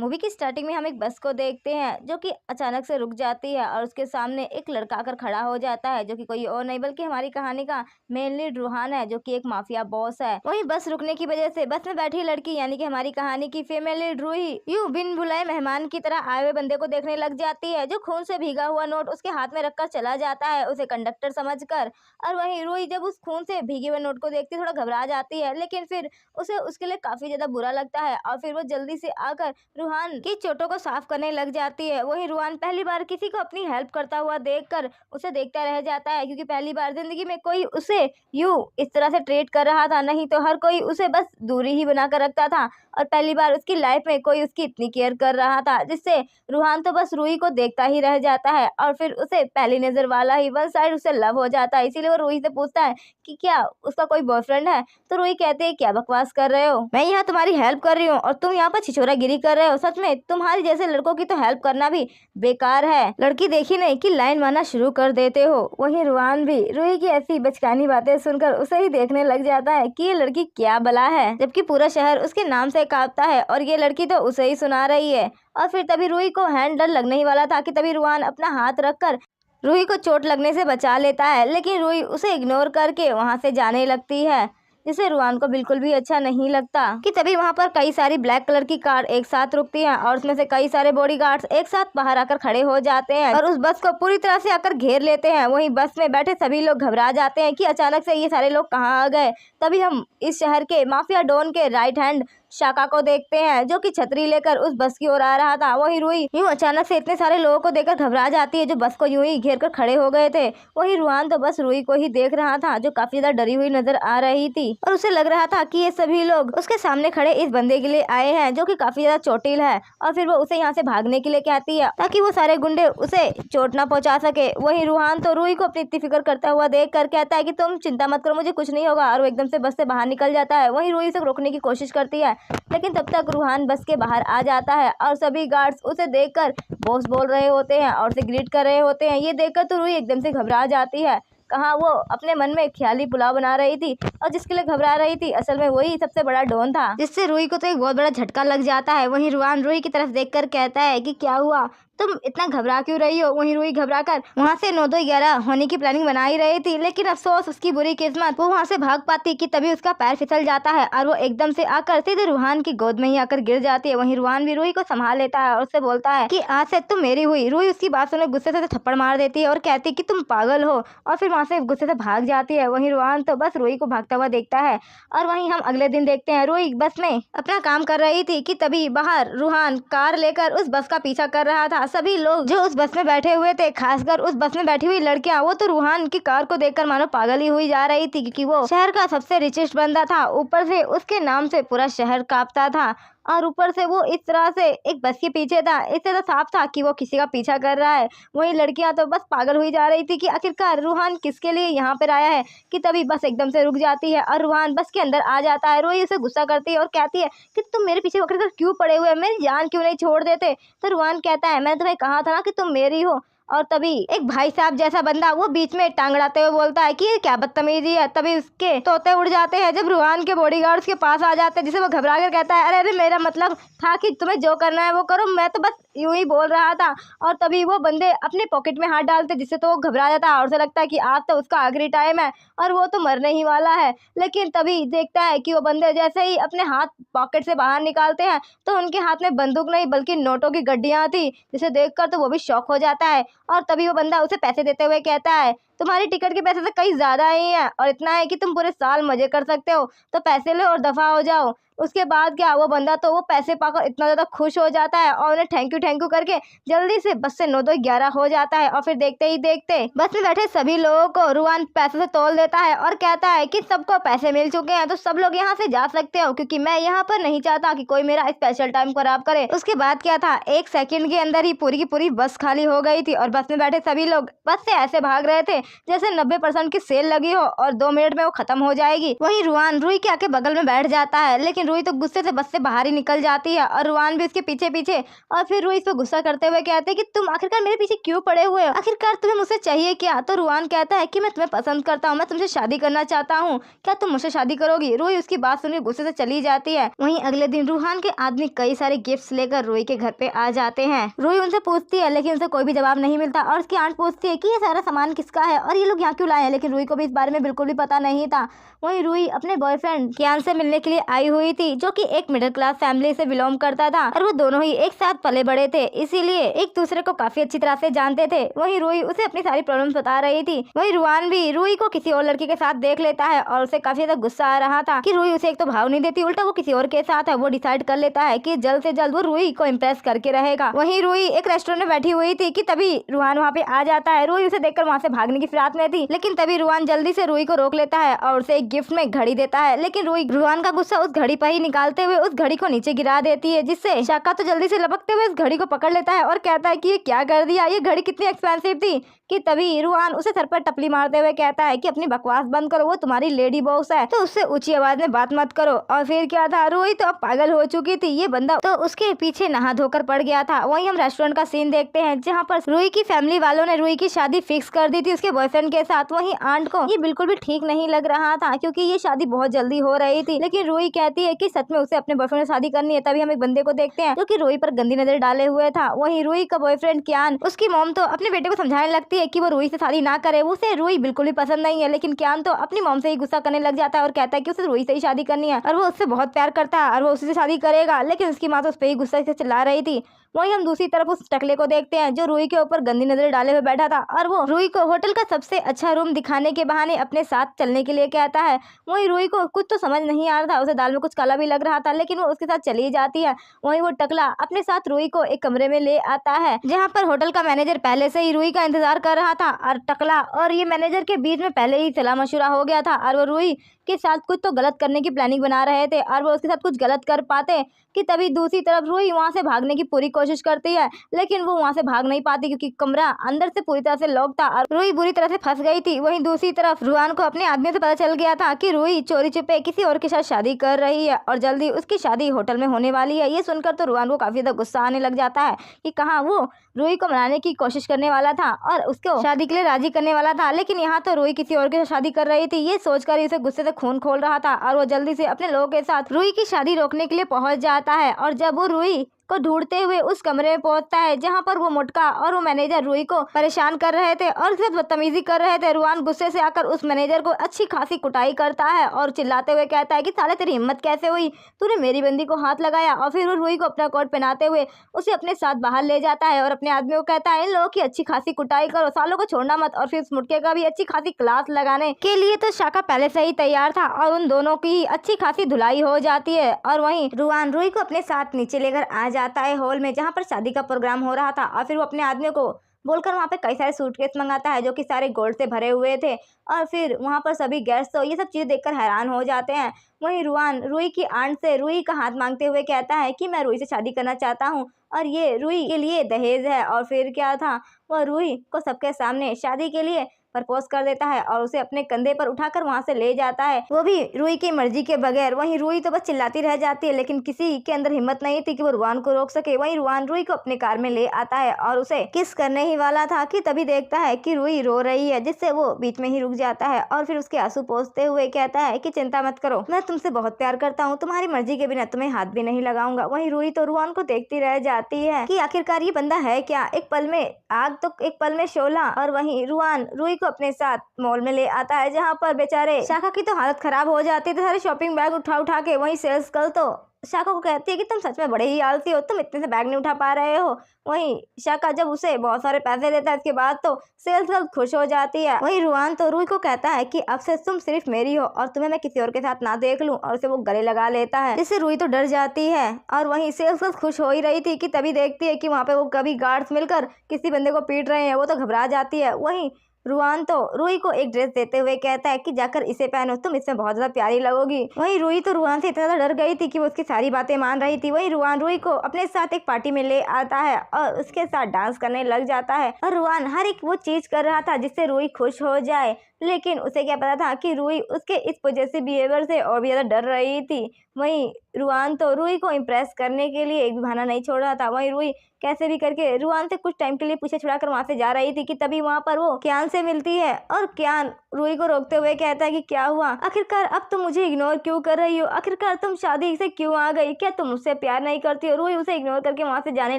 Movie की starting में हम एक बस को देखते हैं जो कि अचानक से रुक जाती है और उसके सामने एक लड़का आकर खड़ा हो जाता है जो कि कोई और नहीं बल्कि हमारी कहानी का मेन लीड रूहान है जो कि एक माफिया बॉस है। वहीं बस रुकने की वजह से बस में बैठी लड़की यानी कि हमारी कहानी की फीमेल लीड रूही यूं बिन बुलाए मेहमान की तरह आए हुए बंदे को देखने लग जाती है जो खून से भीगा हुआ नोट उसके हाथ में रखकर चला जाता है उसे कंडक्टर समझकर। और वहीं रूही जब उस खून से भीगे हुए नोट को देखती थोड़ा घबरा जाती है, लेकिन फिर उसे उसके लिए काफी ज्यादा बुरा लगता है और फिर वो जल्दी से आकर रूहान की चोटों को साफ करने लग जाती है। वहीं रूहान पहली बार किसी को अपनी हेल्प करता हुआ देखकर उसे देखता रह जाता है क्योंकि पहली बार जिंदगी में कोई उसे यूं इस तरह से ट्रीट कर रहा था, नहीं तो हर कोई उसे बस दूरी ही बनाकर रखता था और पहली बार उसकी लाइफ में कोई उसकी इतनी केयर कर रहा था, जिससे रूहान तो बस रूही को देखता ही रह जाता है और फिर उसे पहली नजर वाला ही वन साइड उसे लव हो जाता है। इसीलिए वो रूही से पूछता है कि क्या उसका कोई बॉयफ्रेंड है, तो रूही कहती है क्या बकवास कर रहे हो, मैं यहाँ तुम्हारी हेल्प कर रही हूँ और तुम यहाँ पर छिछोरागिरी कर रहे हो, सच में तुम्हारे जैसे लड़कों की तो हेल्प करना भी बेकार है, लड़की देखी नहीं कि लाइन मारना शुरू कर देते हो। वहीं रूहान भी रूही की ऐसी बचकानी बातें सुनकर उसे ही देखने लग जाता है कि ये लड़की क्या बला है, जबकि पूरा शहर उसके नाम से कांपता है और ये लड़की तो उसे ही सुना रही है। और फिर तभी रूही को हैंड डर लगने ही वाला था कि तभी रूहान अपना हाथ रखकर रूही को चोट लगने से बचा लेता है, लेकिन रूही उसे इग्नोर करके वहां से जाने लगती है, जिसे रूहान को बिल्कुल भी अच्छा नहीं लगता। कि तभी वहां पर कई सारी ब्लैक कलर की कार एक साथ रुकती हैं और उसमें से कई सारे बॉडीगार्ड्स एक साथ बाहर आकर खड़े हो जाते हैं और उस बस को पूरी तरह से आकर घेर लेते हैं। वहीं बस में बैठे सभी लोग घबरा जाते हैं कि अचानक से ये सारे लोग कहाँ आ गए। तभी हम इस शहर के माफिया डॉन के राइट हैंड शाका को देखते हैं जो कि छतरी लेकर उस बस की ओर आ रहा था। वहीं रूही यूं अचानक से इतने सारे लोगों को देखकर घबरा जाती है जो बस को यूं ही घेर कर खड़े हो गए थे। वहीं रूहान तो बस रूही को ही देख रहा था जो काफी ज्यादा डरी हुई नजर आ रही थी और उसे लग रहा था कि ये सभी लोग उसके सामने खड़े इस बंदे के लिए आए हैं जो कि काफी ज्यादा चोटिल है। और फिर वो उसे यहाँ से भागने के लिए कहती है ताकि वो सारे गुंडे उसे चोट ना पहुंचा सके। वहीं रूहान तो रूही को अपनी इतनी फिक्र करता हुआ देख कर कहता है कि तुम चिंता मत करो, मुझे कुछ नहीं होगा, और वो एकदम से बस से बाहर निकल जाता है। वहीं रूही उसे रोकने की कोशिश करती है, लेकिन तब तक रूहान बस के बाहर आ जाता है और सभी गार्ड्स उसे देखकर बॉस बोल रहे होते हैं और उसे ग्रीट कर रहे होते हैं। ये देखकर तो रूही एकदम से घबरा जाती है, कहाँ वो अपने मन में ख्याली पुलाव बना रही थी और जिसके लिए घबरा रही थी असल में वही सबसे बड़ा डॉन था, जिससे रूही को तो एक बहुत बड़ा झटका लग जाता है। वहीं रूहान रूही की तरफ देखकर कहता है कि क्या हुआ, तुम इतना घबरा क्यों रही हो। वहीं रूही घबरा कर वहाँ से 9-2-11 होने की प्लानिंग बना ही रही थी, लेकिन अफसोस उसकी बुरी किस्मत, वो वहाँ से भाग पाती कि तभी उसका पैर फिसल जाता है और वो एकदम से आकर सीधे रूहान की गोद में ही आकर गिर जाती है। वहीं रूहान भी रूही को संभाल लेता है और उससे बोलता है कि आज से तुम मेरी हुई। रूही उसकी बात सुनकर गुस्से से थप्पड़ मार देती है और कहती है कि तुम पागल हो और फिर वहाँ से गुस्से से भाग जाती है। वहीं रूहान तो बस रूही को भागता हुआ देखता है और वहीं हम अगले दिन देखते हैं रूही बस में अपना काम कर रही थी कि तभी बाहर रूहान कार लेकर उस बस का पीछा कर रहा था। सभी लोग जो उस बस में बैठे हुए थे, खासकर उस बस में बैठी हुई लड़कियां, वो तो रूहान की कार को देखकर मानो पागल ही हुई जा रही थी क्योंकि वो शहर का सबसे रिचेस्ट बंदा था, ऊपर से उसके नाम से पूरा शहर कांपता था और ऊपर से वो इस तरह से एक बस के पीछे था। इससे तो साफ था कि वो किसी का पीछा कर रहा है। वही लड़कियां तो बस पागल हुई जा रही थी कि आखिरकार रूहान किसके लिए यहाँ पर आया है। कि तभी बस एकदम से रुक जाती है और रूहान बस के अंदर आ जाता है। रूही उसे गुस्सा करती है और कहती है कि तुम मेरे पीछे आखिरकार क्यों पड़े हुए, मेरी जान क्यों नहीं छोड़ देते। तो रूहान कहता है मैंने तुम्हें कहा था ना कि तुम मेरी हो। और तभी एक भाई साहब जैसा बंदा वो बीच में टांग अड़ाते हुए बोलता है कि ये क्या बदतमीजी है। तभी उसके तोते उड़ जाते हैं जब रूहान के बॉडीगार्ड्स के पास आ जाते हैं, जिसे वो घबरा कर कहता है अरे अरे मेरा मतलब था कि तुम्हें जो करना है वो करो, मैं तो बस यूं ही बोल रहा था। और तभी वो बंदे अपने पॉकेट में हाथ डालते जिससे तो वो घबरा जाता है और उसे लगता है कि आज तो उसका आखिरी टाइम है और वो तो मरने ही वाला है। लेकिन तभी देखता है कि वो बंदे जैसे ही अपने हाथ पॉकेट से बाहर निकालते हैं तो उनके हाथ में बंदूक नहीं बल्कि नोटों की गड्डियां थी, जिसे देखकर तो वो भी शॉक हो जाता है। और तभी वो बंदा उसे पैसे देते हुए कहता है तुम्हारी टिकट के पैसे तो कहीं ज्यादा ही है और इतना है कि तुम पूरे साल मजे कर सकते हो, तो पैसे लो और दफा हो जाओ। उसके बाद क्या वो बंदा तो वो पैसे पाकर इतना ज्यादा खुश हो जाता है और उन्हें थैंक यू करके जल्दी से बस से 9-2-11 हो जाता है। और फिर देखते ही देखते बस में बैठे सभी लोगों को रूहान पैसे से तोल देता है और कहता है कि सबको पैसे मिल चुके हैं तो सब लोग यहाँ से जा सकते हो, क्योंकि मैं यहाँ पर नहीं चाहता कि कोई मेरा स्पेशल टाइम खराब करे। उसके बाद क्या था, 1 सेकंड के अंदर ही पूरी की पूरी बस खाली हो गई थी और बस में बैठे सभी लोग बस से ऐसे भाग रहे थे जैसे 90% की सेल लगी हो और 2 मिनट में वो खत्म हो जाएगी। वहीं रुआन रुई के आके बगल में बैठ जाता है, लेकिन रुई तो गुस्से से बस से बाहर ही निकल जाती है और रुआन भी उसके पीछे पीछे। और फिर रुई इस पर गुस्सा करते हुए कहते हैं कि तुम आखिरकार मेरे पीछे क्यों पड़े हुए हो, आखिरकार तुम्हें मुझसे चाहिए क्या। तो रुआन कहता है कि मैं तुम्हें पसंद करता हूँ, मैं तुमसे शादी करना चाहता हूँ, क्या तुम मुझसे शादी करोगी। रुई उसकी बात सुनकर गुस्से से चली जाती है। वहीं अगले दिन रुहान के आदमी कई सारे गिफ्ट्स लेकर रुई के घर पे आ जाते हैं। रुई उनसे पूछती है, लेकिन उनसे कोई भी जवाब नहीं मिलता और उसकी आंट पूछती है कि ये सारा सामान किसका है और ये लोग यहाँ क्यों लाए हैं, लेकिन रुई को भी इस बारे में बिल्कुल भी पता नहीं था। वहीं रुई अपने बॉयफ्रेंड कियान से मिलने के लिए आई हुई थी, जो कि एक मिडिल क्लास फैमिली से बिलोंग करता था और वो दोनों ही एक साथ पले बड़े थे, इसीलिए एक दूसरे को काफी अच्छी तरह से जानते थे। वहीं रुई उसे अपनी सारी प्रॉब्लम्स बता रही थी। वहीं रुआन भी रुई को किसी और लड़की के साथ देख लेता है और उसे काफी ज्यादा गुस्सा आ रहा था कि रुई उसे एक तो भाव नहीं देती, उल्टा वो किसी और के साथ है। वो डिसाइड कर लेता है कि जल्द से जल्द वो रुई को इम्प्रेस करके रहेगा। वहीं रुई एक रेस्टोरेंट में बैठी हुई थी कि तभी रुआन वहाँ पे आ जाता है। रुई उसे देखकर वहाँ से भागने की फिराक में थी, लेकिन तभी रुआन जल्दी से रुई को रोक लेता है और उसे एक गिफ्ट में घड़ी देता है। लेकिन रुई रुआन का गुस्सा उस घड़ी पर ही निकालते हुए उस घड़ी को नीचे गिरा देती है, जिससे शाका तो जल्दी से लपकते हुए उस घड़ी को पकड़ लेता है और कहता है कि ये क्या कर दिया, ये घड़ी कितनी एक्सपेंसिव थी। कि तभी रुआन उसे सर पर टपली मारते हुए कहता है कि अपनी बकवास बंद करो, वो तुम्हारी लेडी बॉस है तो उससे ऊंची आवाज में बात मत करो। और फिर क्या था, रुई तो अब पागल हो चुकी थी, ये बंदा तो उसके पीछे नहा धोकर पड़ गया था। वहीं हम रेस्टोरेंट का सीन देखते हैं, जहाँ पर रुई की फैमिली वालों ने रुई की शादी फिक्स कर दी थी उसके बॉयफ्रेंड के साथ। वहीं आंट को ये बिल्कुल भी ठीक नहीं लग रहा था, क्योंकि ये शादी बहुत जल्दी हो रही थी। लेकिन रुई कहती है कि सच में उसे अपने बॉयफ्रेंड से शादी करनी है। तभी हम एक बंदे को देखते हैं जो कि रुई पर गंदी नजर डाले हुए था। वहीं रुई का बॉयफ्रेंड कियान, उसकी मॉम तो अपने बेटे को समझाने लगती है कि वो रुई से शादी ना करे, उसे रुई बिल्कुल भी पसंद नहीं है। लेकिन कियान तो अपनी मॉम से ही गुस्सा करने लग जाता है और कहता है कि उसे रुई से ही शादी करनी है और वो उससे बहुत प्यार करता है और वो उसी से शादी करेगा। लेकिन उसकी माँ तो उस पर ही गुस्सा से चिल्ला रही थी। वहीं हम दूसरी तरफ उस टकले को देखते हैं जो रुई के ऊपर गंदी नजर डाले हुए बैठा था और वो रुई को होटल का सबसे अच्छा रूम दिखाने के बहाने अपने साथ चलने के लिए कहता है। वहीं रुई को कुछ तो समझ नहीं आ रहा था, उसे दाल में कुछ काला भी लग रहा था, लेकिन वो उसके साथ चली जाती है। वहीं वो टकला अपने साथ रुई को एक कमरे में ले आता है, जहाँ पर होटल का मैनेजर पहले से ही रुई का इंतजार कर रहा था और टकला और ये मैनेजर के बीच में पहले ही सलाह मशुरा हो गया था और वो रुई के साथ कुछ तो गलत करने की प्लानिंग बना रहे थे और वो उसके साथ कुछ गलत कर पाते कि तभी दूसरी तरफ रुई वहां से भागने की पूरी कोशिश करती है, लेकिन वो वहां से भाग नहीं पाती क्योंकि कमरा अंदर से पूरी तरह से लॉक था और रुई बुरी तरह से फंस गई थी। वहीं दूसरी तरफ रुआन को अपने आदमी से पता चल गया था कि रुई चोरी छुपे किसी और के साथ शादी कर रही है और जल्दी उसकी शादी होटल में होने वाली है। ये सुनकर तो रुआन को काफी ज्यादा गुस्सा आने लग जाता है कि कहाँ वो रुई को मनाने की कोशिश करने वाला था और उसको शादी के लिए राजी करने वाला था, लेकिन यहाँ तो रुई किसी और के साथ शादी कर रही थी। ये सोचकर उसे गुस्से से खून खोल रहा था और वो जल्दी से अपने लोगों के साथ रुई की शादी रोकने के लिए पहुंच जाता है। और जब वो रुई को ढूंढते हुए उस कमरे में पहुंचता है जहां पर वो मोटका और वो मैनेजर रुई को परेशान कर रहे थे और उसके साथ बदतमीजी कर रहे थे, रुआन गुस्से से आकर उस मैनेजर को अच्छी खासी कुटाई करता है और चिल्लाते हुए कहता है कि साले तेरी हिम्मत कैसे हुई, तूने मेरी बंदी को हाथ लगाया। और फिर वो रुई को अपना कोट पहनाते हुए उसे अपने साथ बाहर ले जाता है और अपने आदमी को कहता है इन लोगों की अच्छी खासी कुटाई करो, सालों को छोड़ना मत। और फिर उस मुटके का भी अच्छी खासी क्लास लगाने के लिए तो शाका पहले से ही तैयार था और उन दोनों की अच्छी खासी धुलाई हो जाती है। और वहीं रुआन रुई को अपने साथ नीचे लेकर आ जाता है हॉल में जहाँ पर शादी का प्रोग्राम हो रहा था और फिर वो अपने आदमी को बोलकर वहाँ पे कई सारे सूटकेस मंगाता है जो कि सारे गोल्ड से भरे हुए थे और फिर वहाँ पर सभी गेस्ट तो ये सब चीज़ें देखकर हैरान हो जाते हैं। वहीं रुआन रुई की आंट से रुई का हाथ मांगते हुए कहता है कि मैं रुई से शादी करना चाहता हूँ और ये रुई के लिए दहेज है। और फिर क्या था, वह रुई को सबके सामने शादी के लिए प्रपोज कर देता है और उसे अपने कंधे पर उठाकर वहां से ले जाता है, वो भी रुई की मर्जी के बगैर। वहीं रुई तो बस चिल्लाती रह जाती है, लेकिन किसी के अंदर हिम्मत नहीं थी कि वो रुआन को रोक सके। वहीं रुआन रुई को अपने कार में ले आता है और उसे किस करने ही वाला था कि तभी देखता है कि रुई रो रही है, जिससे वो बीच में ही रुक जाता है और फिर उसके आंसू पोंछते हुए कहता है कि चिंता मत करो, मैं तुमसे बहुत प्यार करता हूँ, तुम्हारी मर्जी के बिना तुम्हें हाथ भी नहीं लगाऊंगा। वहीं रुई तो रुआन को देखती रह जाती है कि आखिरकार ये बंदा है क्या, एक पल में आग तो एक पल में शोला। और वहीं रुआन रुई को अपने साथ मॉल में ले आता है जहाँ पर बेचारे शाखा की तो हालत खराब हो जाती है, तो सारे शॉपिंग बैग उठा उठा के वहीं सेल्स गर्ल तो शाखा को कहती है कि तुम सच में बड़े ही आलसी हो, तुम इतने से बैग नहीं उठा पा रहे हो। वहीं शाखा जब उसे बहुत सारे पैसे देता है इसके बाद तो सेल्स गर्ल खुश हो जाती है। वहीं रुआन तो रुई को कहता है कि अब से तुम सिर्फ मेरी हो और तुम्हें मैं किसी और के साथ ना देख लूं, और उसे वो गले लगा लेता है, जिससे रुई तो डर जाती है। और वहीं सेल्स गर्ल खुश हो ही रही थी कि तभी देखती है कि वहाँ पे वो कभी गार्ड्स मिलकर किसी बंदे को पीट रहे हैं, वो तो घबरा जाती है। वहीं रुआन तो रूही को एक ड्रेस देते हुए कहता है कि जाकर इसे पहनो, तुम इसमें बहुत ज्यादा प्यारी लगोगी। वहीं रूही तो रुआन से इतना ज्यादा डर गई थी कि वो उसकी सारी बातें मान रही थी। वहीं रुआन रूही को अपने साथ एक पार्टी में ले आता है और उसके साथ डांस करने लग जाता है और रुआन हर एक वो चीज कर रहा था जिससे रूही खुश हो जाए, लेकिन उसे क्या पता था कि रूही उसके इस पॉजेसिव बिहेवियर से और भी ज्यादा डर रही थी। वहीं रुआन तो रूही को इम्प्रेस करने के लिए एक भी बहाना नहीं छोड़ रहा था। वहीं रूही कैसे भी करके रुआन से कुछ टाइम के लिए पीछे छुड़ाकर वहां से जा रही थी कि तभी वहां पर वो क्यान से मिलती है और क्यान रूही को रोकते हुए कहता है कि क्या हुआ, आखिरकार अब तुम मुझे इग्नोर क्यों कर रही हो, आखिरकार तुम शादी से क्यों आ गई, क्या तुम मुझसे प्यार नहीं करती हो। रूही उसे इग्नोर करके वहां से जाने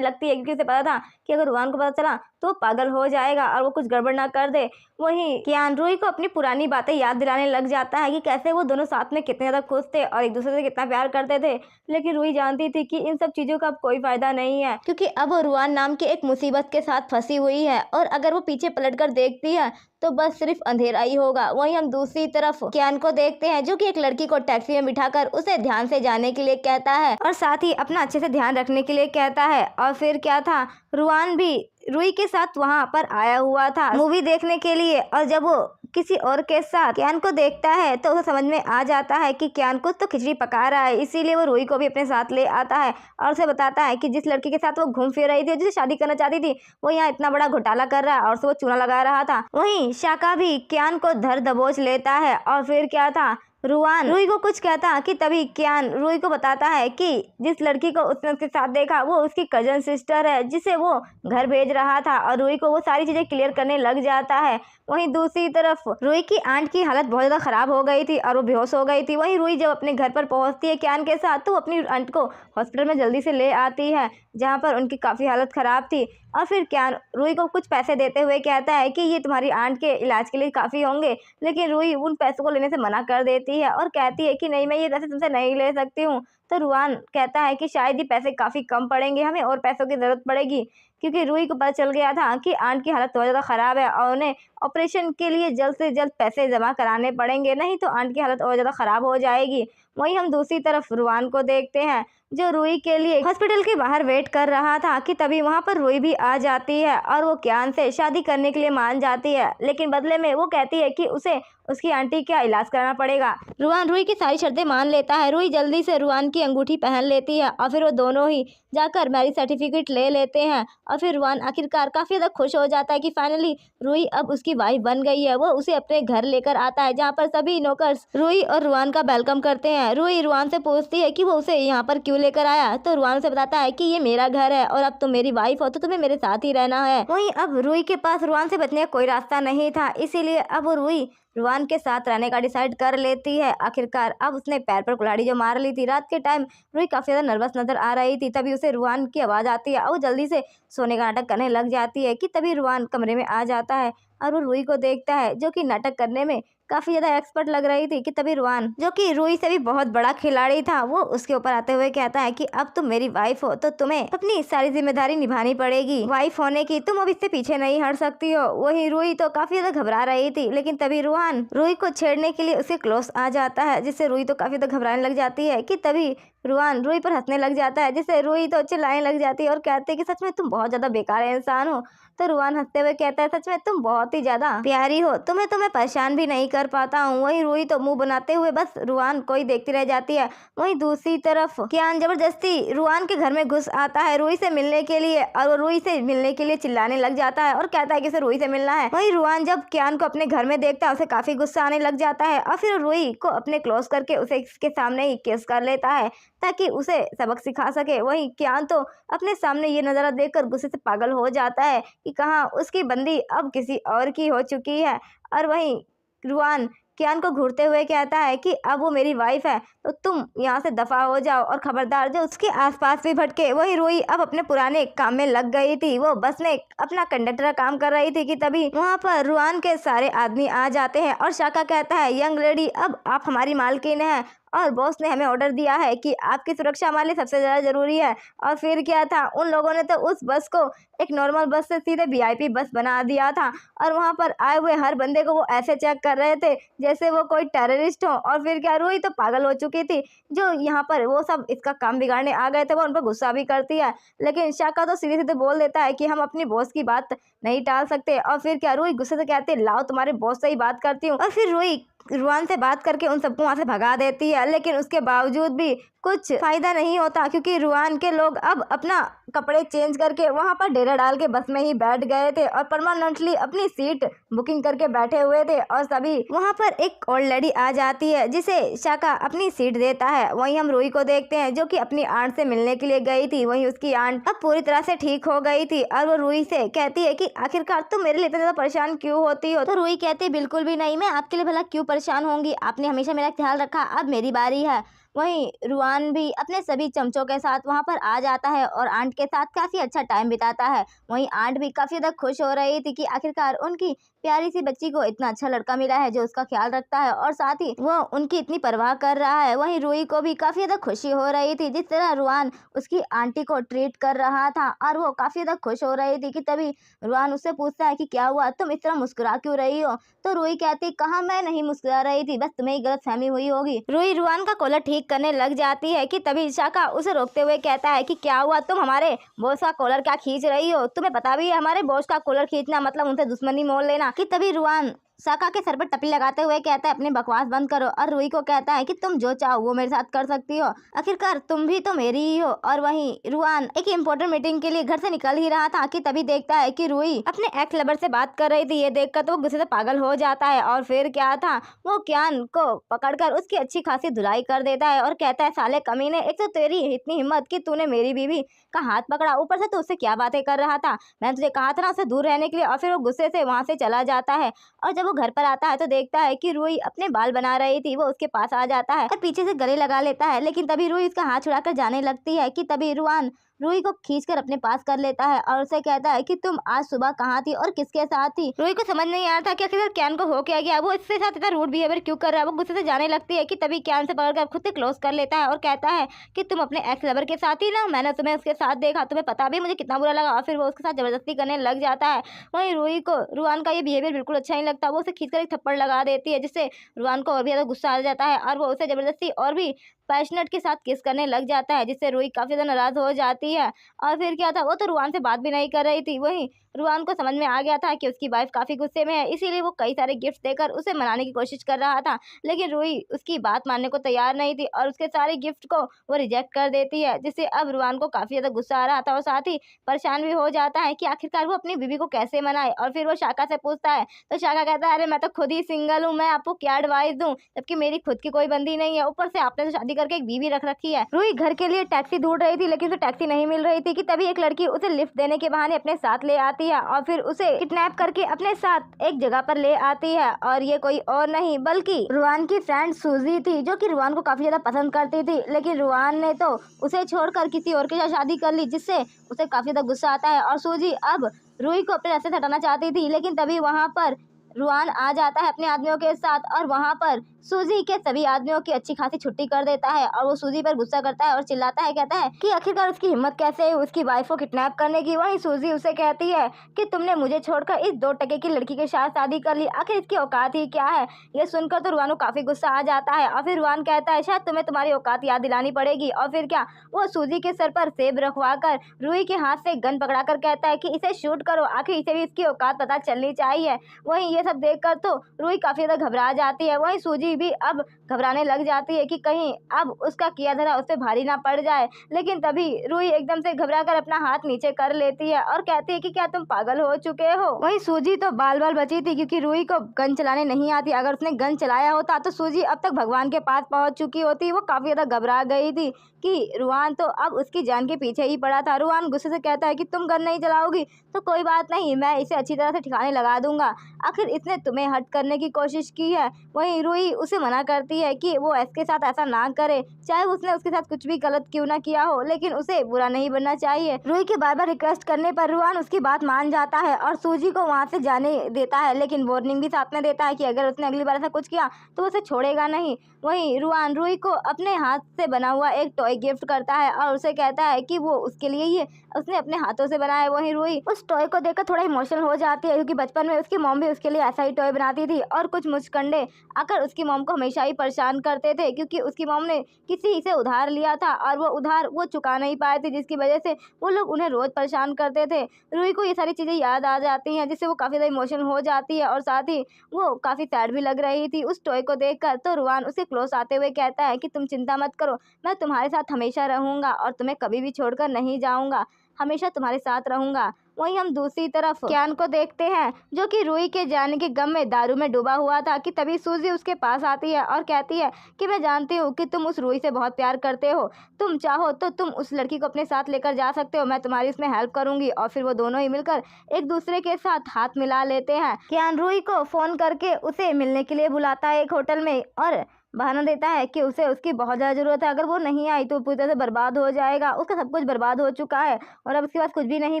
लगती है क्योंकि उसे पता था कि अगर रुआन को पता चला तो वो पागल हो जाएगा और वो कुछ गड़बड़ ना कर दे। वहीं क्यान रूही को अपनी पुरानी बातें याद दिलाने लग जाता है कि कैसे वो दोनों साथ में कितने ज्यादा खुश थे और एक दूसरे से कितना प्यार करते थे, लेकिन रूही जानती थी कि इन सब चीजों का अब कोई फायदा नहीं है क्योंकि अब वो रुआन नाम के एक मुसीबत के साथ फंसी हुई है और अगर वो पीछे पलटकर देखती है तो बस सिर्फ अंधेरा ही होगा। वहीं हम दूसरी तरफ क्यान को देखते हैं जो कि एक लड़की को टैक्सी में बिठाकर उसे ध्यान से जाने के लिए कहता है और साथ ही अपना अच्छे से ध्यान रखने के लिए कहता है। और फिर क्या था, रुआन भी रूही के साथ वहां पर आया हुआ था मूवी देखने के लिए और जब वो किसी और के साथ क्यान को देखता है तो उसे समझ में आ जाता है कि क्यान कुछ तो खिचड़ी पका रहा है, इसीलिए वो रूही को भी अपने साथ ले आता है और उसे बताता है कि जिस लड़की के साथ वो घूम फिर रही थी, जिसे शादी करना चाहती थी, वो यहाँ इतना बड़ा घोटाला कर रहा है और उसे वो चूना लगा रहा था। वहीं शाका भी क्यान को धर दबोच लेता है और फिर क्या था, रुआन रूही को कुछ कहता कि तभी क्यान रूही को बताता है कि जिस लड़की को उसने उसके साथ देखा वो उसकी कजन सिस्टर है जिसे वो घर भेज रहा था और रूही को वो सारी चीजें क्लियर करने लग जाता है। वहीं दूसरी तरफ रूही की आंट की हालत बहुत ज्यादा खराब हो गई थी और वो बेहोश हो गई थी। वहीं रूही जब अपने घर पर पहुंचती है क्यान के साथ तो अपनी आंट को हॉस्पिटल में जल्दी से ले आती है जहाँ पर उनकी काफी हालत खराब थी और फिर क्यान रूही को कुछ पैसे देते हुए कहता है कि ये तुम्हारी आंट के इलाज के लिए काफी होंगे, लेकिन रूही उन पैसों को लेने से मना कर देती है और कहती है कि नहीं, मैं ये पैसे तुमसे नहीं ले सकती हूँ। तो रुआन कहता है कि शायद ये पैसे काफी कम पड़ेंगे, हमें और पैसों की जरूरत पड़ेगी क्योंकि रूही को पता चल गया था कि आंट की हालत बहुत ज़्यादा ख़राब है और उन्हें ऑपरेशन के लिए जल्द से जल्द पैसे जमा कराने पड़ेंगे, नहीं तो आंट की हालत और ज़्यादा ख़राब हो जाएगी। वहीं हम दूसरी तरफ रुआन को देखते हैं जो रूही के लिए हॉस्पिटल के बाहर वेट कर रहा था कि तभी वहां पर रूही भी आ जाती है और वो क्यान से शादी करने के लिए मान जाती है, लेकिन बदले में वो कहती है कि उसे उसकी आंटी का इलाज कराना पड़ेगा। रुआन रूही की सारी शर्तें मान लेता है। रूही जल्दी से रुआन की अंगूठी पहन लेती है और फिर वो दोनों ही जाकर मैरिज सर्टिफिकेट ले लेते हैं और फिर रुआन आखिरकार काफ़ी ज़्यादा खुश हो जाता है कि फाइनली रूही अब उसकी वाइफ बन गई है। वो उसे अपने घर लेकर आता है जहाँ पर सभी नौकर्स रूही और रुआन का वेलकम करते हैं। रूही रुआन से पूछती है कि वो उसे यहाँ पर क्यों लेकर आया, तो रुआन से बताता है कि ये मेरा घर है और अब तुम मेरी वाइफ हो तो तुम्हें मेरे साथ ही रहना है। वहीं अब रूही के पास रुआन से बचने का कोई रास्ता नहीं था, इसीलिए अब वो रूही रुआन के साथ रहने का डिसाइड कर लेती है। आखिरकार अब उसने पैर पर कुल्हाड़ी जो मार ली थी रात के टाइम, रूही काफ़ी ज़्यादा नर्वस नजर आ रही थी। तभी उसे रुआन की आवाज़ आती है और वो जल्दी से सोने का नाटक करने लग जाती है कि तभी रुआन कमरे में आ जाता है और वो रूही को देखता है जो कि नाटक करने में काफ़ी ज़्यादा एक्सपर्ट लग रही थी कि तभी रुआन जो कि रूही से भी बहुत बड़ा खिलाड़ी था वो उसके ऊपर आते हुए कहता है कि अब तुम मेरी वाइफ हो तो तुम्हें अपनी सारी जिम्मेदारी निभानी पड़ेगी वाइफ होने की, तुम अब इससे पीछे नहीं हट सकती हो। वही रूही तो काफ़ी ज़्यादा घबरा रही थी, लेकिन तभी रुआन रूही को छेड़ने के लिए उसके क्लोज आ जाता है जिससे रूही तो काफ़ी ज़्यादा घबराने लग जाती है कि तभी रुआन रूही पर हंसने लग जाता है जिससे रूही तो चिल्लाने लग जाती है और कहते हैं कि सच में तुम बहुत ज़्यादा बेकार इंसान हो। तो रुआन हंसते हुए कहता है सच में तुम बहुत ही ज़्यादा प्यारी हो, तुम्हें तो मैं परेशान भी नहीं कर पाता हूँ। वही रूही तो मुंह बनाते हुए बस रुआन को ही देखती रह जाती है। वहीं दूसरी तरफ क्यान जबरदस्ती रुआन के घर में घुस आता है रूही से मिलने के लिए और वो रूही से मिलने के लिए चिल्लाने लग जाता है और कहता है कि उसे रूही से मिलना है। वहीं रुआन जब क्यान को अपने घर में देखता है उसे काफ़ी गुस्सा आने लग जाता है और फिर रूही को अपने क्लोज करके उसे इसके सामने ही किस कर लेता है ताकि उसे सबक सिखा सके। वहीं क्यान तो अपने सामने ये नज़ारा देखकर गुस्से से पागल हो जाता है कि कहाँ उसकी बंदी अब किसी और की हो चुकी है। और वहीं रुआन क्यान को घूरते हुए कहता है कि अब वो मेरी वाइफ है तो तुम यहाँ से दफा हो जाओ और खबरदार जो उसके आसपास भी भटके। वही रूही अब अपने पुराने काम में लग गई थी, वो बस में अपना कंडक्टर का काम कर रही थी कि तभी वहाँ पर रुआन के सारे आदमी आ जाते हैं और शाका कहता है यंग लेडी अब आप हमारी मालकिन हैं और बॉस ने हमें ऑर्डर दिया है कि आपकी सुरक्षा हमारे लिए सबसे ज़्यादा ज़रूरी है। और फिर क्या था, उन लोगों ने तो उस बस को एक नॉर्मल बस से सीधे VIP बस बना दिया था और वहाँ पर आए हुए हर बंदे को वो ऐसे चेक कर रहे थे जैसे वो कोई टेररिस्ट हो। और फिर क्या, रूही तो पागल हो चुकी थी। जो यहाँ पर वो सब इसका काम बिगाड़ने आ गए थे वो उन पर गुस्सा भी करती है, लेकिन शाका तो सीधे सीधे बोल देता है कि हम अपनी बॉस की बात नहीं टाल सकते। और फिर क्या, रूही गुस्से से कहती है लाओ तुम्हारे बॉस से ही बात करती हूँ। और फिर रूही रुआन से बात करके उन सबको वहाँ से भगा देती है, लेकिन उसके बावजूद भी कुछ फायदा नहीं होता क्योंकि रुआन के लोग अब अपना कपड़े चेंज करके वहाँ पर डेरा डाल के बस में ही बैठ गए थे और परमानेंटली अपनी सीट बुकिंग करके बैठे हुए थे। और सभी वहाँ पर एक ओल्ड लेडी आ जाती है जिसे शाका अपनी सीट देता है। वहीं हम रूही को देखते हैं जो कि अपनी आंट से मिलने के लिए गई थी। वहीं उसकी आंट अब पूरी तरह से ठीक हो गई थी और वो रूही से कहती है कि आखिरकार तुम मेरे लिए इतना ज्यादा परेशान क्यों होती हो। तो रूही कहती है बिल्कुल भी नहीं, मैं आपके लिए भला क्यों परेशान होंगी, आपने हमेशा मेरा ख्याल रखा, अब मेरी बारी है। वहीं रुआन भी अपने सभी चमचों के साथ वहां पर आ जाता है और आंट के साथ काफी अच्छा टाइम बिताता है। वहीं आंट भी काफी ज्यादा खुश हो रही थी कि आखिरकार उनकी प्यारी सी बच्ची को इतना अच्छा लड़का मिला है जो उसका ख्याल रखता है और साथ ही वो उनकी इतनी परवाह कर रहा है। वहीं रूही को भी काफी ज्यादा खुशी हो रही थी जिस तरह रुआन उसकी आंटी को ट्रीट कर रहा था और वो काफी ज्यादा खुश हो रही थी कि तभी रुआन उससे पूछता है कि क्या हुआ, तुम इस तरह मुस्कुरा क्यों रही हो। तो रूही कहती कहाँ मैं नहीं मुस्कुरा रही थी, बस तुम्हें ही गलतफहमी हुई होगी। रूही रुआन का कॉलर ठीक करने लग जाती है कि तभी शाका उसे रोकते हुए कहता है कि क्या हुआ, तुम हमारे बॉस का कॉलर क्या खींच रही हो, तुम्हें पता भी है हमारे बॉस का कॉलर खींचना मतलब उनसे दुश्मनी मोल लेना। कि तभी रुआन शाका के सर पर टपली लगाते हुए कहता है अपनी बकवास बंद करो और रूही को कहता है कि तुम जो चाहो वो मेरे साथ कर सकती हो, आखिरकार तुम भी तो मेरी ही हो। और वहीं रुआन एक इम्पोर्टेंट मीटिंग के लिए घर से निकल ही रहा था कि तभी देखता है कि रूही अपने एक्स लवर से बात कर रही थी। ये देखकर तो वो गुस्से से पागल हो जाता है और फिर क्या था, वो क्यान को पकड़कर उसकी अच्छी खासी धुलाई कर देता है और कहता है साले कमीने, एक तो तेरी इतनी हिम्मत कि तूने मेरी बीवी का हाथ पकड़ा, ऊपर से तू उससे क्या बातें कर रहा था, मैंने तुझे कहा था ना उससे दूर रहने के लिए। और फिर वो गुस्से से वहां से चला जाता है और जब वो घर पर आता है तो देखता है कि रूही अपने बाल बना रही थी। वो उसके पास आ जाता है और पीछे से गले लगा लेता है, लेकिन तभी रूही उसका हाथ छुड़ाकर जाने लगती है कि तभी रुआन रूही को खींचकर अपने पास कर लेता है और उसे कहता है कि तुम आज सुबह कहाँ थी और किसके साथ थी। रूही को समझ नहीं आ रहा था कि आखिर कैन को हो क्या गया, वो इसके साथ इतना रूड बिहेवियर क्यों कर रहा है। वो गुस्से से जाने लगती है कि तभी कैन से पकड़कर खुद से क्लोज कर लेता है और कहता है कि तुम अपने एक्स लवर के साथ ही ना, मैंने तुम्हें उसके साथ देखा, तुम्हें पता भी मुझे कितना बुरा लगा। और फिर वो उसके साथ जबरदस्ती करने लग जाता है। वहीं रूही को रुआन का ये बिहेवियर बिल्कुल अच्छा नहीं लगता, वो उसे खींचकर एक थप्पड़ लगा देती है जिससे रुआन को और भी ज्यादा गुस्सा आ जाता है और वो उसे जबरदस्ती और भी पैशनेट के साथ किस करने लग जाता है जिससे रूही काफी ज्यादा नाराज हो जाती है। और फिर क्या था, वो तो रुआन से बात भी नहीं कर रही थी। वहीं रुआन को समझ में आ गया था कि उसकी वाइफ काफी गुस्से में है, इसीलिए वो कई सारे गिफ्ट देकर उसे मनाने की कोशिश कर रहा था, लेकिन रूही उसकी बात मानने को तैयार नहीं थी और उसके सारे गिफ्ट को वो रिजेक्ट कर देती है, जिससे अब रुआन को काफी ज्यादा गुस्सा आ रहा था और साथ ही परेशान भी हो जाता है कि आखिरकार वो अपनी बीवी को कैसे मनाए। और फिर वो शाका से पूछता है तो शाका कहता है अरे मैं तो खुद ही सिंगल हूँ, मैं आपको क्या एडवाइस दूं, जबकि मेरी खुद की कोई बंदी नहीं है, ऊपर से आपने तो शादी करके एक बीवी रख रखी है। रूही घर के लिए टैक्सी ढूंढ रही थी लेकिन उसे टैक्सी नहीं मिल रही थी कि तभी एक लड़की उसे लिफ्ट देने के बहाने अपने साथ ले आती है और फिर उसे किडनैप करके अपने साथ एक जगह पर ले आती है। और ये कोई और नहीं बल्कि रुआन की फ्रेंड सूजी थी जो कि रुआन को काफी ज्यादा पसंद करती थी, लेकिन रुआन ने तो उसे छोड़कर किसी और के साथ शादी कर ली जिससे उसे काफी ज्यादा गुस्सा आता है। और सूजी अब रूही को अपने रास्ते से हटाना चाहती थी, लेकिन तभी वहां पर रुआन आ जाता है अपने आदमियों के साथ और वहां पर सूजी के सभी आदमियों की अच्छी खासी छुट्टी कर देता है और वो सूजी पर गुस्सा करता है और चिल्लाता है, कहता है कि आखिरकार उसकी हिम्मत कैसे है उसकी वाइफ को किडनैप करने की। वहीं सूजी उसे कहती है कि तुमने मुझे छोड़कर इस 2 टके की लड़की के साथ शादी कर ली, आखिर इसकी औकात ही क्या है। ये सुनकर तो रुआन को काफी गुस्सा आ जाता है और फिर रुआन कहता है शायद तुम्हें तुम्हारी औकात याद दिलानी पड़ेगी। और फिर क्या, वो सूजी के सर पर सेब रखवा कर रूही के हाथ से गन पकड़ा कर कहता है कि इसे शूट करो, आखिर इसे भी इसकी औकात पता चलनी चाहिए। वहीं ये सब देखकर तो रूही काफी ज्यादा घबरा जाती है। वहीं सूजी भी अब घबराने लग जाती है कि कहीं अब उसका किया धरा उस पर भारी ना पड़ जाए, लेकिन तभी रूही एकदम से घबरा कर अपना हाथ नीचे कर लेती है और कहती है कि क्या तुम पागल हो चुके हो। वहीं सूजी तो बाल बाल बची थी क्योंकि रूही को गन चलाने नहीं आती, अगर उसने गन चलाया होता तो सूजी अब तक भगवान के पास पहुंच चुकी होती। वो काफी ज्यादा घबरा गई थी कि रुआन तो अब उसकी जान के पीछे ही पड़ा था। रुआन गुस्से से कहता है कि तुम गन नहीं चलाओगी तो कोई बात नहीं, मैं इसे अच्छी तरह से ठिकाने लगा दूंगा, आखिर इसने तुम्हें हट करने की कोशिश की है। वहीं रूही उसे मना करती है है कि वो इसके साथ ऐसा ना करे, चाहे उसने उसके साथ कुछ भी गलत क्यों ना किया हो, लेकिन उसे बुरा नहीं बनना चाहिए। रूही के बार बार रिक्वेस्ट करने पर रुआन उसकी बात मान जाता है और सूजी को वहाँ से जाने देता है, लेकिन वार्निंग भी साथ में देता है कि अगर उसने अगली बार ऐसा कुछ किया तो उसे छोड़ेगा नहीं। वहीं रुआन रूही को अपने हाथ से बना हुआ एक टॉय गिफ्ट करता है और उसे कहता है कि वो उसके लिए ही उसने अपने हाथों से बनाया है। वहीं रूही उस टॉय को देखकर थोड़ा इमोशनल हो जाती है, क्योंकि बचपन में उसकी मॉम भी उसके लिए ऐसा ही टॉय बनाती थी और कुछ मुचकंडे आकर उसकी मॉम को हमेशा ही परेशान करते थे, क्योंकि उसकी मॉम ने किसी से उधार लिया था और वो उधार वो चुका नहीं पाए थे, जिसकी वजह से वो लोग उन्हें रोज परेशान करते थे। रूही को ये सारी चीजें याद आ जाती हैं, जिससे वो काफी ज्यादा इमोशनल हो जाती है और साथ ही वो काफी सैड भी लग रही थी उस टॉय को देखकर। तो रुआन उसे क्लोज आते हुए कहता है कि तुम चिंता मत करो, मैं तुम्हारे साथ हमेशा रहूंगा और तुम्हें कभी भी छोड़कर नहीं जाऊंगा, हमेशा तुम्हारे साथ रहूंगा। वहीं हम दूसरी तरफ क्यान को देखते हैं, जो कि रूही के जाने के गम में दारू में डूबा हुआ था कि तभी सूजी उसके पास आती है और कहती है कि मैं जानती हूँ कि तुम उस रूही से बहुत प्यार करते हो, तुम चाहो तो तुम उस लड़की को अपने साथ लेकर जा सकते हो, मैं तुम्हारी उसमें हेल्प करूंगी। और फिर वो दोनों ही मिलकर एक दूसरे के साथ हाथ मिला लेते हैं। क्यान रूही को फोन करके उसे मिलने के लिए बुलाता है एक होटल में और बहाना देता है कि उसे उसकी बहुत ज़्यादा ज़रूरत है, अगर वो नहीं आई तो पूरी तरह से बर्बाद हो जाएगा, उसका सब कुछ बर्बाद हो चुका है और अब उसके पास कुछ भी नहीं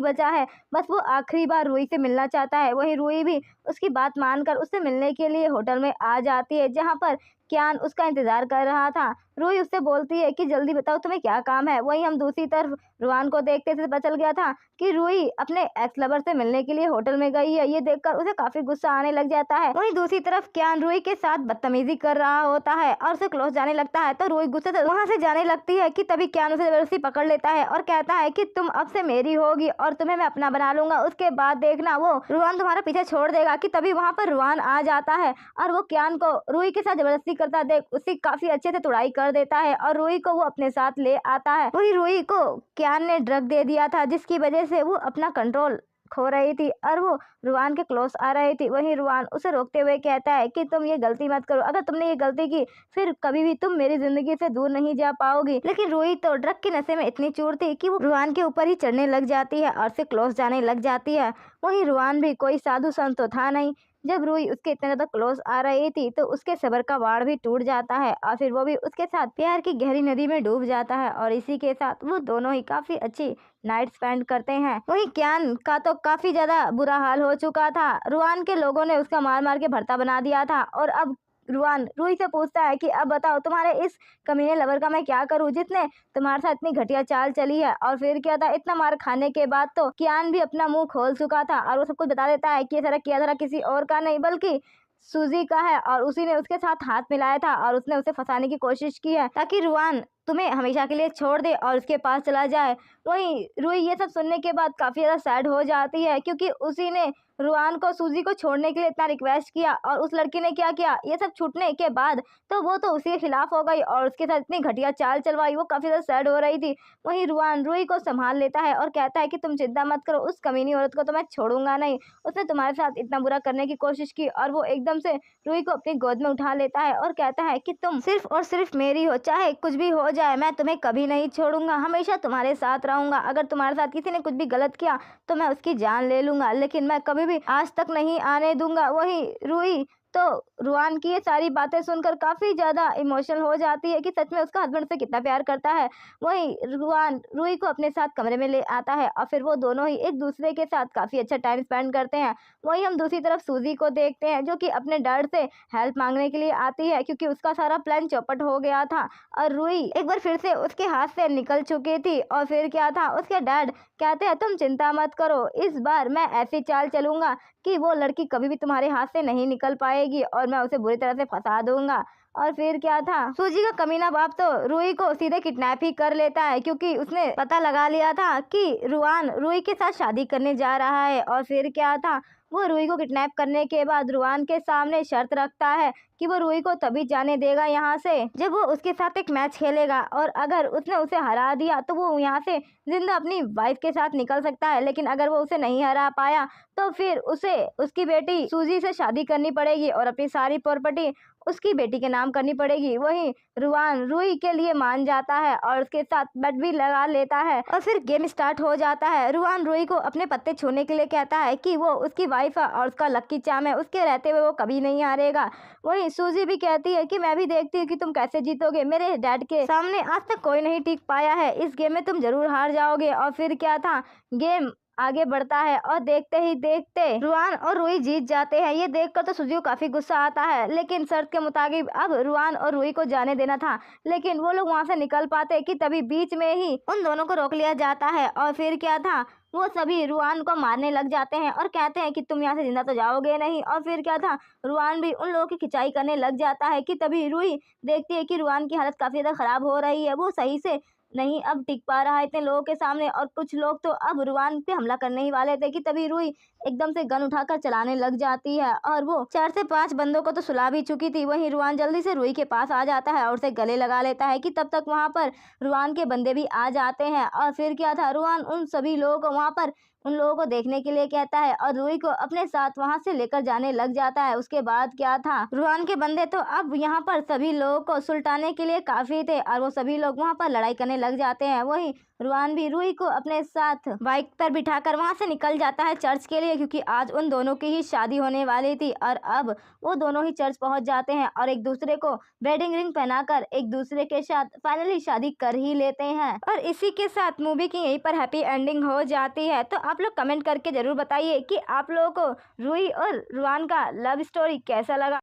बचा है, बस वो आखिरी बार रूही से मिलना चाहता है। वहीं रूही भी उसकी बात मानकर उससे मिलने के लिए होटल में आ जाती है, जहाँ पर क्यान उसका इंतजार कर रहा था। रूही उससे बोलती है कि जल्दी बताओ तुम्हें क्या काम है। वहीं हम दूसरी तरफ रुआन को देखते थे, पता चल गया था कि रूही अपने एक्स लवर से मिलने के लिए होटल में गई है। ये देखकर उसे काफी गुस्सा आने लग जाता है। वहीं दूसरी तरफ क्यान रूही के साथ बदतमीजी कर रहा होता है और उसे क्लोज जाने लगता है, तो रूही गुस्से से वहां से जाने लगती है कि तभी क्यान उसे जबरदस्ती पकड़ लेता है और कहता है कि तुम अब से मेरी होगी और तुम्हें मैं अपना बना लूंगा, उसके बाद देखना वो रुआन तुम्हारा पीछे छोड़ देगा। कि तभी वहां पर रुआन आ जाता है और वो क्यान को रूही के साथ जबरदस्ती करता देख उसी काफी अच्छे से तुड़ाई कर देता है और रूही को वो अपने साथ ले आता है। वही रूही को क्यान ने ड्रग दे दिया था, जिसकी वजह से वो अपना कंट्रोल खो रही थी और वो रुआन के क्लोज आ रही थी। वहीं रुआन उसे रोकते हुए कहता है कि तुम ये गलती मत करो, अगर तुमने ये गलती की फिर कभी भी तुम मेरी जिंदगी से दूर नहीं जा पाओगी। लेकिन रूही तो ड्रग के नशे में इतनी चूर थी कि वो रुआन के ऊपर ही चढ़ने लग जाती है और से क्लोज जाने लग जाती है। वहीं रुआन भी कोई साधु संत तो था नहीं, जब रूही उसके इतने ज्यादा क्लोज आ रही थी तो उसके सब्र का वाड़ भी टूट जाता है और फिर वो भी उसके साथ प्यार की गहरी नदी में डूब जाता है और इसी के साथ वो दोनों ही काफी अच्छी नाइट स्पेंड करते हैं। वहीं क्यान का तो काफी ज्यादा बुरा हाल हो चुका था, रुआन के लोगों ने उसका मार मार के भर्ता बना दिया था और अब रुआन रूही से पूछता है कि अब बताओ तुम्हारे इस कमीने लवर का मैं क्या करूं, जिसने तुम्हारे साथ इतनी घटिया चाल चली है। और फिर क्या था, इतना मार खाने के बाद तो क्यान भी अपना मुंह खोल चुका था और वो सब कुछ बता देता है कि ये सारा किया था किसी और का नहीं बल्कि सूजी का है और उसी ने उसके साथ हाथ मिलाया था और उसने उसे फंसाने की कोशिश की है ताकि रुआन तुम्हें हमेशा के लिए छोड़ दे और उसके पास चला जाए। वहीं रूही ये सब सुनने के बाद काफी ज्यादा सैड हो जाती है, क्योंकि उसी ने रुआन को सूजी को छोड़ने के लिए इतना रिक्वेस्ट किया और उस लड़की ने क्या किया, ये सब छूटने के बाद तो वो तो उसी के खिलाफ हो गई और उसके साथ इतनी घटिया चाल चलवाई। वो काफी ज्यादा सैड हो रही थी। वहीं रुआन रूही को संभाल लेता है और कहता है कि तुम चिंता मत करो, उस कमीनी औरत को तो मैं छोड़ूंगा नहीं, उसने तुम्हारे साथ इतना बुरा करने की कोशिश की। और वो एकदम से रूही को अपनी गोद में उठा लेता है और कहता है कि तुम सिर्फ और सिर्फ मेरी हो, चाहे कुछ भी हो जाए मैं तुम्हें कभी नहीं छोड़ूंगा, हमेशा तुम्हारे साथ रहूंगा। अगर तुम्हारे साथ किसी ने कुछ भी गलत किया तो मैं उसकी जान ले लूंगा, लेकिन मैं कभी भी आज तक नहीं आने दूंगा। वही रूही तो रुआन की ये सारी बातें सुनकर काफी ज्यादा इमोशनल हो जाती है कि सच में उसका हस्बैंड से कितना प्यार करता है। वही रुआन रूही को अपने साथ कमरे में ले आता है और फिर वो दोनों ही एक दूसरे के साथ काफी अच्छा टाइम स्पेंड करते हैं। वही हम दूसरी तरफ सूजी को देखते हैं, जो कि अपने डैड से हेल्प मांगने के लिए आती है, क्योंकि उसका सारा प्लान चौपट हो गया था और रूही एक बार फिर से उसके हाथ से निकल चुकी थी। और फिर क्या था, उसके डैड कहते हैं तुम चिंता मत करो, इस बार मैं ऐसी चाल चलूंगा कि वो लड़की कभी भी तुम्हारे हाथ से नहीं निकल पाएगी और मैं उसे बुरी तरह से फंसा दूंगा। और फिर क्या था, सूजी का कमीना बाप तो रूही को सीधे किडनैप ही कर लेता है, क्योंकि उसने पता लगा लिया था कि रुआन रूही के साथ शादी करने जा रहा है। और फिर क्या था, वो रूही को किडनैप करने के बाद रुआन के सामने शर्त रखता है कि वो रूही को तभी जाने देगा यहाँ से जब वो उसके साथ एक मैच खेलेगा और अगर उसने उसे हरा दिया तो वो यहाँ से जिंदा अपनी वाइफ के साथ निकल सकता है, लेकिन अगर वो उसे नहीं हरा पाया तो फिर उसे उसकी बेटी सूजी से शादी करनी पड़ेगी और अपनी सारी प्रॉपर्टी उसकी बेटी के नाम करनी पड़ेगी। वहीं रुआन रूही के लिए मान जाता है और उसके साथ बेट भी लगा लेता है और फिर गेम स्टार्ट हो जाता है। रुआन रूही को अपने पत्ते छूने के लिए कहता है कि वो उसकी वाइफ वाइफ है और उसका लक्की चार्म है, उसके रहते हुए वो कभी नहीं हारेगा। वहीं सूजी भी कहती है कि मैं भी देखती हूँ कि तुम कैसे जीतोगे, मेरे डैड के सामने आज तक कोई नहीं टिक पाया है, इस गेम में तुम जरूर हार जाओगे। और फिर क्या था, गेम आगे बढ़ता है और देखते ही देखते रुआन और रुई जीत जाते हैं। ये देखकर तो सुजी को काफी गुस्सा आता है, लेकिन शर्त के मुताबिक अब रुआन और रुई को जाने देना था, लेकिन वो लोग वहां से निकल पाते कि तभी बीच में ही उन दोनों को रोक लिया जाता है। और फिर क्या था, वो सभी रुआन को मारने लग जाते हैं और कहते हैं कि तुम यहाँ से जिंदा तो जाओगे नहीं। और फिर क्या था, रुआन भी उन लोगों की खिंचाई करने लग जाता है कि तभी रुई देखती है कि रुआन की हालत काफी ज्यादा खराब हो रही है, वो सही से नहीं अब टिक पा रहा है इतने लोगों के सामने। और कुछ लोग तो अब रुआन पे हमला करने ही वाले थे कि तभी रुई एकदम से गन उठाकर चलाने लग जाती है और वो 4 से 5 बंदों को तो सुला भी चुकी थी। वहीं रुआन जल्दी से रुई के पास आ जाता है और उसे गले लगा लेता है कि तब तक वहां पर रुआन के बंदे भी आ जाते हैं। और फिर क्या था, रुआन उन सभी लोगों को वहां पर उन लोगों को देखने के लिए कहता है और रुई को अपने साथ वहां से लेकर जाने लग जाता है। उसके बाद क्या था, रुआन के बंदे तो अब यहाँ पर सभी लोगों को सुलटाने के लिए काफी थे और वो सभी लोग वहां पर लड़ाई करने लग जाते हैं। वहीं रुआन भी रुई को अपने साथ बाइक पर बिठाकर वहां से निकल जाता है चर्च के लिए, क्योंकि आज उन दोनों की ही शादी होने वाली थी। और अब वो दोनों ही चर्च पहुंच जाते हैं और एक दूसरे को वेडिंग रिंग पहनाकर एक दूसरे के साथ फाइनली शादी कर ही लेते हैं। और इसी के साथ मूवी की यहीं पर हैप्पी एंडिंग हो जाती है। तो आप लोग कमेंट करके जरूर बताइए कि आप लोगों को रुई और रुआन का लव स्टोरी कैसा लगा।